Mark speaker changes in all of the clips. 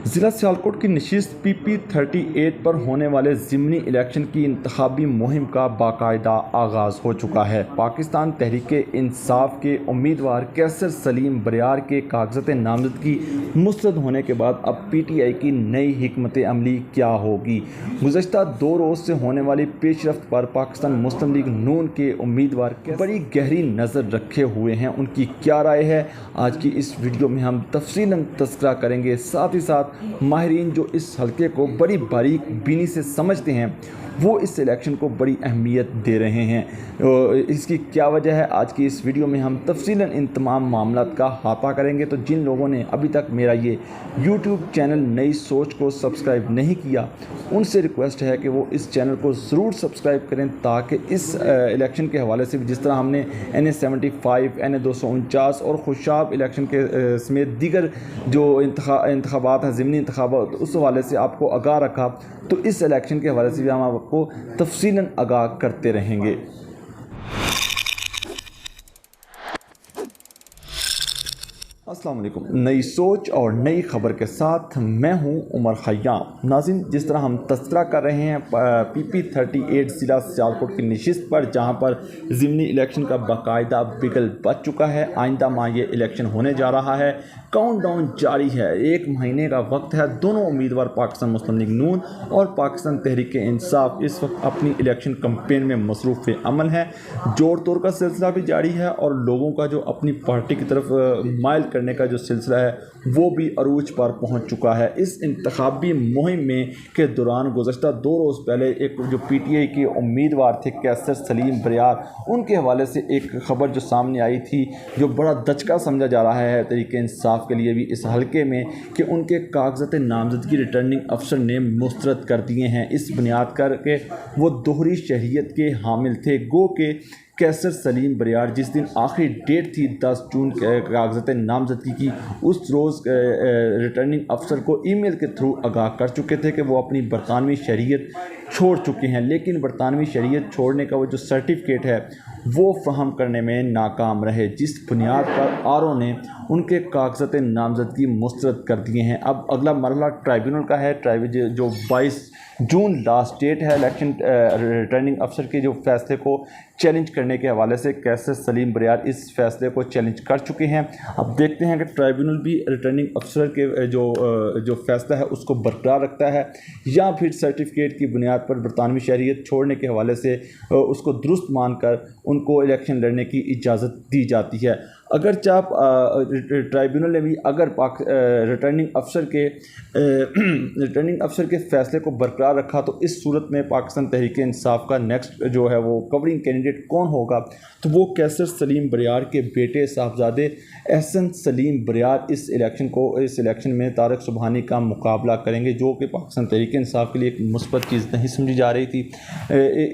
Speaker 1: जिला सियालकोट की नशिस्त PP38 पर होने वाले ज़िमनी इलेक्शन की इंतखाबी मुहिम का बाकायदा आगाज़ हो चुका है। पाकिस्तान तहरीक-ए-इंसाफ के उम्मीदवार कैसर सलीम बरियार के कागज़ात नामज़दगी मुस्तरद होने के बाद अब PTI की नई हिकमत अमली क्या होगी। गुज़श्ता 2 रोज़ से होने वाली पेशरफ्त पर पाकिस्तान मुस्लिम लीग नून के उम्मीदवार बड़ी गहरी नज़र रखे हुए हैं। उनकी क्या राय है, आज की इस वीडियो में हम तफसीलन तज़किरा करेंगे। साथ ही साथ माहिरीन जो इस हल्के को बड़ी बारीक बीनी से समझते हैं वो इस इलेक्शन को बड़ी अहमियत दे रहे हैं। इसकी क्या वजह है, आज की इस वीडियो में हम तफसीलन इन तमाम मामलात का अहाता करेंगे। तो जिन लोगों ने अभी तक मेरा ये YouTube चैनल नई सोच को सब्सक्राइब नहीं किया, उनसे रिक्वेस्ट है कि वो इस चैनल को ज़रूर सब्सक्राइब करें, ताकि इस इलेक्शन के हवाले से भी जिस तरह हमने NA-75, NA-249 और खुशाब इलेक्शन के समेत दीगर जो इंतखाबात हैं, ज़िमनी इंतखाबात, उस हवाले से आपको आगाह रखा, तो इस इलेक्शन के हवाले से भी हम आपको तफसीलन आगाह करते रहेंगे। अस्सलाम वालेकुम। नई सोच और नई ख़बर के साथ मैं हूं उमर ख़याम। नाज़रीन, जिस तरह हम तज़किरा कर रहे हैं PP38 ज़िला सियालकोट की नशिस्त पर, जहां पर ज़िमनी इलेक्शन का बाकायदा बिगल बच चुका है। आइंदा माह ये इलेक्शन होने जा रहा है। काउंटडाउन जारी है, 1 महीने का वक्त है। दोनों उम्मीदवार पाकिस्तान मुस्लिम लीग नून और पाकिस्तान तहरीक-ए-इंसाफ इस वक्त अपनी इलेक्शन कैंपेन में मसरूफ़ अमल है। जोड़ तोड़ का सिलसिला भी जारी है और लोगों का जो अपनी पार्टी की तरफ माइल करने का जो सिलसिला है वो भी अरूज पर पहुंच चुका है। इस इंतखाबी मुहिम में के दौरान गुज़श्ता 2 रोज़ पहले एक जो PTI के उम्मीदवार थे कैसर सलीम बरियार, उनके हवाले से एक ख़बर जो सामने आई थी, जो बड़ा दचका समझा जा रहा है तहरीक-ए-इंसाफ के लिए भी इस हल्के में, कि उनके कागज़ात नामज़दगी रिटर्निंग अफसर ने मुस्तरद कर दिए हैं। इस बुनियाद करके वो दोहरी शहरियत के हामिल थे। गो के कैसर सलीम बरियार जिस दिन आखिरी डेट थी 10 जून के कागज़ात नामज़दगी की, उस रोज़ रिटर्निंग अफसर को ईमेल के थ्रू आगाह कर चुके थे कि वो अपनी बरतानवी शहरियत छोड़ चुके हैं। लेकिन बरतानवी शहरियत छोड़ने का वो जो सर्टिफिकेट है वो फ्राहम करने में नाकाम रहे, जिस बुनियाद पर RO ने उनके कागज़ात नामज़दगी मुस्तरद कर दिए हैं। अब अगला मरहला ट्राइब्यूनल का है। जो 22 जून लास्ट डेट है इलेक्शन रिटर्निंग अफसर के जो फैसले को चैलेंज करने के हवाले से कैसर सलीम बरियार इस फैसले को चैलेंज कर चुके हैं। अब देखते हैं कि ट्राइब्यूनल भी रिटर्निंग अफसर के जो फैसला है उसको बरकरार रखता है, या फिर सर्टिफिकेट की बुनियाद पर बरतानवी शहरियत छोड़ने के हवाले से उसको दुरुस्त मानकर उनको इलेक्शन लड़ने की इजाज़त दी जाती है। अगर चाप ट्राइब्यूनल ने भी अगर रिटर्निंग अफसर के फ़ैसले को बरकरार रखा, तो इस सूरत में पाकिस्तान तहरीक-ए-इंसाफ का नेक्स्ट जो है वो कवरिंग कैंडिडेट कौन होगा, तो वो कैसर सलीम बरियार के बेटे साहबजादे एहसन सलीम बरियार इस इलेक्शन में तारिक सुबहानी का मुकाबला करेंगे, जो कि पाकिस्तान तहरीक-ए-इंसाफ के लिए एक मुस्बत चीज़ नहीं समझी जा रही थी।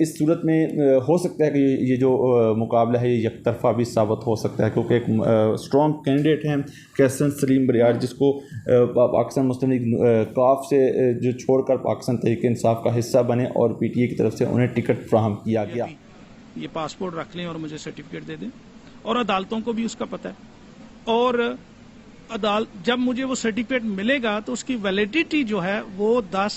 Speaker 1: इस सूरत में हो सकता है कि ये जो मुकाबला है ये एकतरफा भी साबित हो सकता है, क्योंकि स्ट्रॉन्ग कैंडिडेट हैं कैसर सलीम बरियार, जिसको पाकिस्तान मुस्लिम लीग काफ से जो छोड़कर पाकिस्तान तहरीक-ए-इंसाफ का हिस्सा बने और PTI की तरफ से उन्हें टिकट फ्राहम किया गया।
Speaker 2: ये पासपोर्ट रख लें और मुझे सर्टिफिकेट दे दें, और अदालतों को भी उसका पता है। और जब मुझे वो सर्टिफिकेट मिलेगा तो उसकी वैलिडिटी जो है वो 10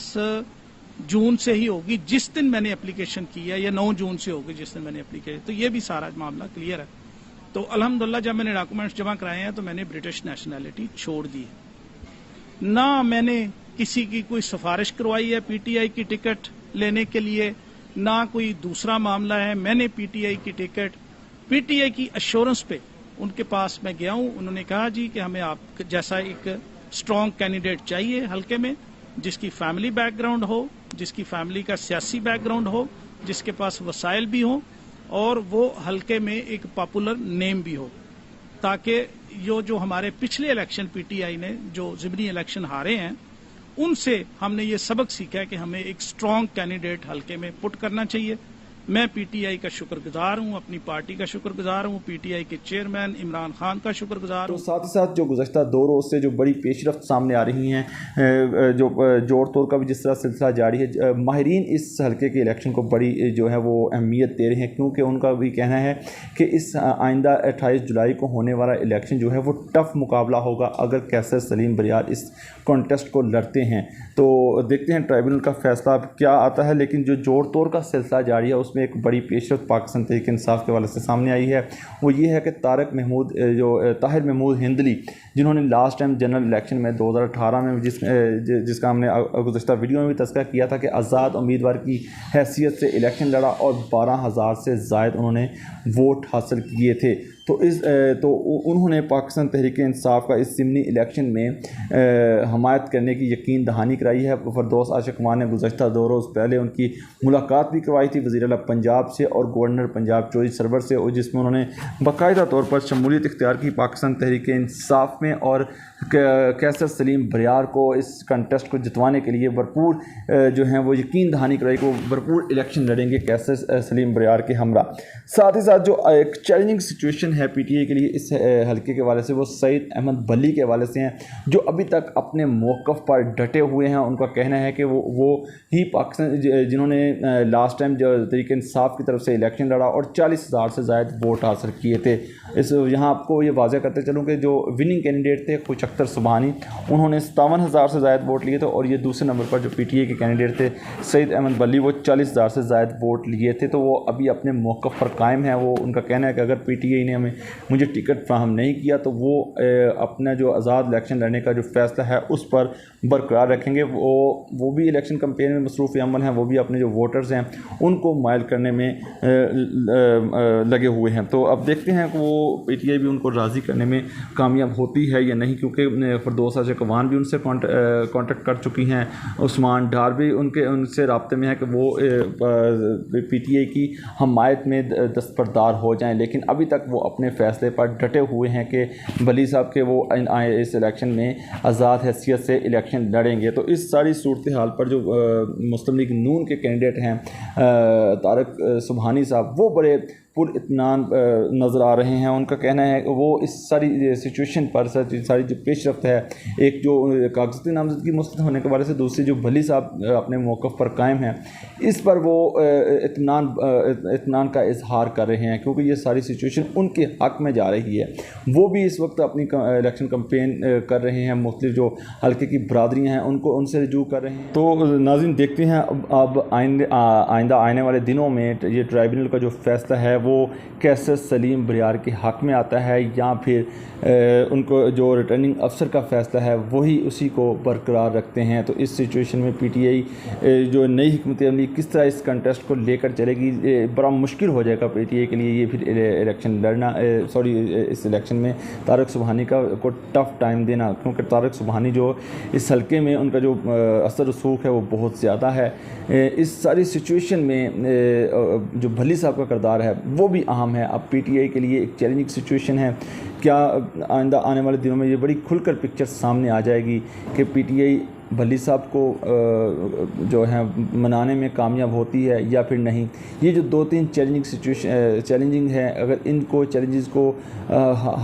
Speaker 2: जून से ही होगी, जिस दिन मैंने एप्लीकेशन की है, या 9 जून से होगी जिस दिन मैंने एप्लीकेशन। तो ये भी सारा मामला क्लियर है। तो अल्हम्दुलिल्लाह जब मैंने डॉक्यूमेंट्स जमा कराए हैं तो मैंने ब्रिटिश नेशनैलिटी छोड़ दी है। ना मैंने किसी की कोई सिफारिश करवाई है PTI की टिकट लेने के लिए, ना कोई दूसरा मामला है। मैंने PTI की टिकट PTI की अश्योरेंस पे उनके पास मैं गया हूं। उन्होंने कहा जी कि हमें आप जैसा एक स्ट्रांग कैंडिडेट चाहिए हल्के में, जिसकी फैमिली बैकग्राउंड हो, जिसकी फैमिली का सियासी बैकग्राउंड हो, जिसके पास वसाइल भी हो, और वो हल्के में एक पॉपुलर नेम भी हो, ताकि जो हमारे पिछले इलेक्शन PTI ने जो ज़िमनी इलेक्शन हारे हैं उनसे हमने ये सबक सीखा है कि हमें एक स्ट्रांग कैंडिडेट हल्के में पुट करना चाहिए। मैं पीटीआई का शुक्रगुजार हूं, अपनी पार्टी का शुक्रगुजार हूं, पीटीआई के चेयरमैन इमरान खान का शुक्रगुजार
Speaker 1: तो
Speaker 2: हूं।
Speaker 1: साथ ही साथ जो गुज़श्ता 2 रोज़ से जो बड़ी पेशरफ्त सामने आ रही हैं, जो जोड़ तोड़ का भी जिस तरह सिलसिला जारी है, माहिरीन इस हल्के के इलेक्शन को बड़ी जो है वो अहमियत दे रहे हैं, क्योंकि उनका भी कहना है कि इस आइंदा 28 जुलाई को होने वाला इलेक्शन जो है वो टफ मुकाबला होगा अगर कैसर सलीम बरियार इस कॉन्टेस्ट को लड़ते हैं। तो देखते हैं ट्राइब्यूनल का फैसला अब क्या आता है, लेकिन जो जोड़ तोड़ का सिलसिला जारी है उसमें एक बड़ी पेशरफ्त पाकिस्तान तहरीक इंसाफ के वाले से सामने आई है। वो ये है कि ताहिर महमूद हिंदली, जिन्होंने लास्ट टाइम जनरल इलेक्शन में 2018 में जिसका हमने गुज़श्ता वीडियो में भी तज़किरा किया था कि आज़ाद उम्मीदवार की हैसियत से इलेक्शन लड़ा और 12,000 से ज़ायद उन्होंने वोट हासिल किए थे। तो उन्होंने पाकिस्तान तहरीक इंसाफ का इस ज़िमनी इलेक्शन में हमायत करने की यकीन दहानी कराई है। फरदौस आशिक खान ने गुज़श्ता 2 रोज़ पहले उनकी मुलाकात भी करवाई थी वज़ीर आला पंजाब से और गवर्नर पंजाब चौधरी सरवर से, और जिसमें उन्होंने बाकायदा तौर पर शमूलियत इख्तियार की पाकिस्तान तहरीक इंसाफ में और कैसर सलीम बरियार को इस कंटेस्ट को जितवाने के लिए भरपूर जो हैं वो यकीन दहानी कराई को भरपूर इलेक्शन लड़ेंगे कैसर सलीम बरियार के हमरा। साथ ही साथ जो एक चैलेंजिंग सिचुएशन है पीटीआई के लिए इस हल्के के हवाले से वो सईद अहमद बली के हवाले से हैं, जो अभी तक अपने मौक़िफ़ पर डटे हुए हैं। उनका कहना है कि वो ही पाकिस्तान जिन्होंने लास्ट टाइम जो तहरीक इंसाफ की तरफ से इलेक्शन लड़ा और 40,000 से ज़ायद वोट हासिल किए थे। यहाँ आपको ये वाज़ह करते चलूँ कि जो विनिंग कैंडिडेट थे खुश अख्तर सुबहानी, उन्होंने 57,000 से ज़ायद वोट लिए थे, और ये दूसरे नंबर पर जो पीटीआई के कैंडिडेट थे सईद अहमद बली, वो 40,000 से ज़ायद वोट लिए थे। तो वो अभी अपने मौक़िफ़ पर कायम है। वो उनका कहना है कि अगर पीटीआई ने मुझे टिकट फ्राहम नहीं किया तो वो अपना जो आज़ाद इलेक्शन लड़ने का जो फ़ैसला है उस पर बरकरार रखेंगे। वो भी इलेक्शन कैंपेन में मसरूफ़ अमल हैं, वो भी अपने जो वोटर्स हैं उनको माइल करने में लगे हुए हैं। तो अब देखते हैं कि वो पीटीआई भी उनको राज़ी करने में कामयाब होती है या नहीं, क्योंकि फरदौस आशिक खान भी उनसे कॉन्टेक्ट कर चुकी हैं, उस्मान डार भी उनसे राब्ते में है कि वो पीटीआई की हमायत में दस्तबरदार हो जाएं, लेकिन अभी तक वो अपने फ़ैसले पर डटे हुए हैं कि बली साहब के वो इस इलेक्शन में आज़ाद हैसियत से इलेक्शन लड़ेंगे। तो इस सारी सूरत हाल पर जो मुस्लिम लीग नून के कैंडिडेट हैं तारक सुबहानी साहब, वो बड़े पुरइत्मीनान नज़र आ रहे हैं। उनका कहना है कि वो इस सारी सिचुएशन पर सारी जो पेशरफ्त है, एक जो कागज़ाती नामज़दगी मुस्तरद होने के बारे से, दूसरी जो भली साहब अपने मौक़िफ़ पर कायम हैं, इस पर वो इत्मीनान का इजहार कर रहे हैं, क्योंकि ये सारी सिचुएशन उनके हक़ में जा रही है। वो भी इस वक्त अपनी इलेक्शन कैंपेन कर रहे हैं, मुख्तलिफ जो हल्के की बरादरियाँ हैं उनसे रजू कर रहे हैं। तो नाज़रीन देखते हैं अब आइंदा आने वाले दिनों में ये ट्राइब्यूनल का जो फ़ैसला है वो कैसर सलीम बरियार के हक़ में आता है या फिर उनको जो रिटर्निंग अफसर का फ़ैसला है वही उसी को बरकरार रखते हैं। तो इस सिचुएशन में पीटीआई जो नई हिकमत अमली किस तरह इस कंटेस्ट को लेकर चलेगी, बड़ा मुश्किल हो जाएगा पीटीआई के लिए ये फिर इलेक्शन लड़ना, इस इलेक्शन में तारक सुबहानी को टफ़ टाइम देना, क्योंकि तारक सुबहानी जो इस हल्के में उनका जो असर रसूख है वो बहुत ज़्यादा है। इस सारी सिचुएशन में जो भली साहब का किरदार है वो भी अहम है। अब पीटीआई के लिए एक चैलेंजिंग सिचुएशन है। क्या आइंदा आने वाले दिनों में ये बड़ी खुलकर पिक्चर सामने आ जाएगी कि पीटीआई भली साहब को जो है मनाने में कामयाब होती है या फिर नहीं। ये जो 2-3 चैलेंजिंग है, अगर इनको चैलेंजेस को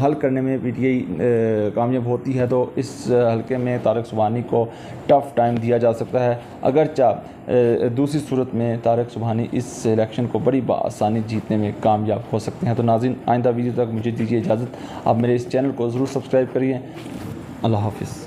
Speaker 1: हल करने में पीटीआई कामयाब होती है तो इस हल्के में तारक सुबहानी को टफ़ टाइम दिया जा सकता है। अगरचे दूसरी सूरत में तारक सुबहानी इस इलेक्शन को बड़ी आसानी जीतने में कामयाब हो सकते हैं। तो नाज़रीन आइंदा वीडियो तक मुझे दीजिए इजाज़त। आप मेरे इस चैनल को ज़रूर सब्सक्राइब करिए। अल्लाह हाफ़िज़।